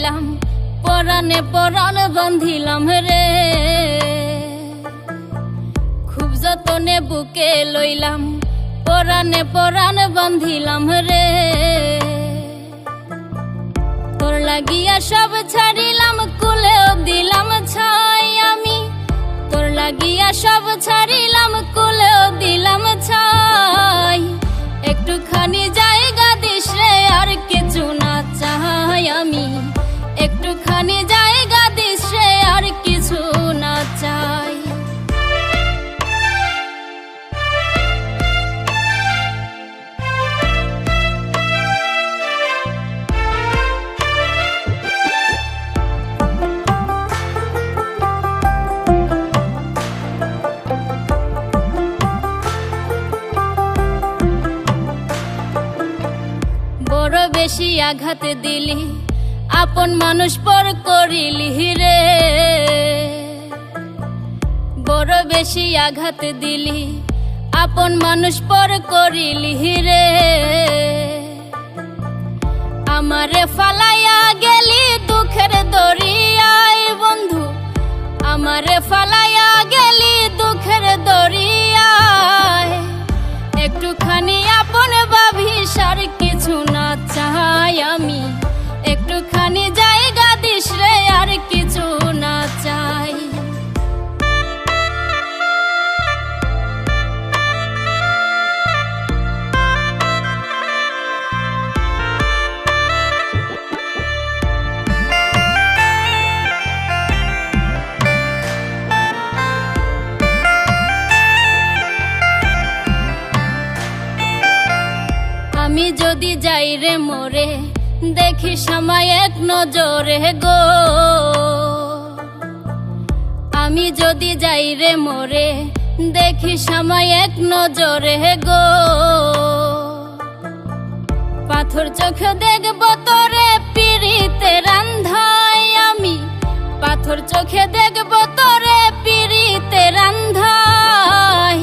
লইলাম, পরাণে পরাণ বান্ধিলাম রে। খুব যতনে বুকে লইলাম, পরাণে পরাণ বান্ধিলাম রে। তোর লাগিয়া সব ছাড়িলাম, কুলেও দিলাম ছাই আমি। তোর লাগিয়া সব ছাড়িলাম, কুলেও দিলাম ছাই। একটুখানি জায়গা দিস রে, আর কিছু না চাই আমি। একটুখানি জায়গা দিস রে, আর কিছু না চাই। বড় বেশি আঘাত দিলি, আপন মানুষ পর করিলি রে। বড় বেশি আঘাত দিলি, আপন মানুষ পর করিলি রে। আমারে ফালাইয়া গেলি দুঃখের দরিয়ায় বন্ধু। আমারে ফালাইয়া গেলি দুঃখের দরিয়ায়। একটুখানি আপন ভাবিস, আর কিছু না চাই আমি। একটুখানি জায়গা দিস রে, আর কিছু না চাই। আমি যদি যাই রে মোরে, দেখিস আমায় এক নজরে গো। আমি যদি যাই রে মোরে, দেখিস আমায় এক নজরে গো। পাথর চোখে দেখবো তোরে পিড়িতে রান্ধাই আমি। পাথর চোখে দেখবো তোরে পিড়িতে রান্ধাই।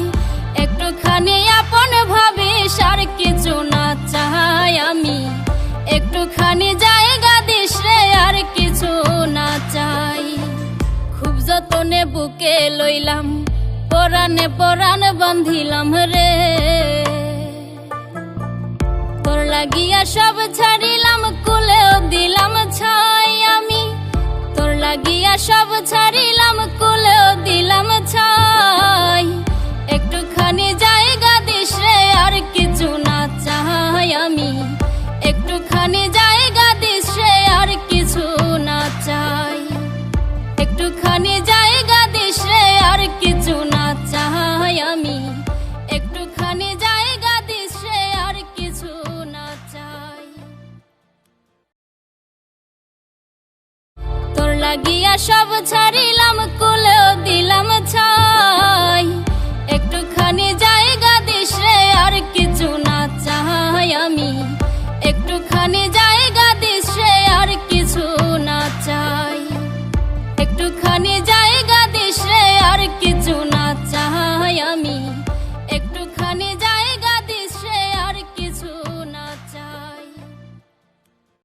একটুখানি আপন ভাবিস, আর কিছু না চাই আমি। একটুখানি জায়গা দিস রে, আর কিছু না চাই। খুব যতনে বুকে লইলাম, পরাণে পরাণ বান্ধিলাম রে। তোর লাগিয়া সব ছাড়িলাম, কুলেও দিলাম ছাই আমি। তোর লাগিয়া সব ছাড়িলাম, কুলেও দিলাম ছাই। একটুখানি জায়গা দিস রে, আর কিছু না চাই আমি। একটুখানি জায়গা দিস রে, আর কিছু না চাই। একটুখানি জায়গা দিস রে, আর কিছু না চাই আমি। একটুখানি জায়গা দিস রে, আর কিছু না চাই। তোর লাগিয়া সব ছাড়িলাম, কুলেও দিলাম ছাই।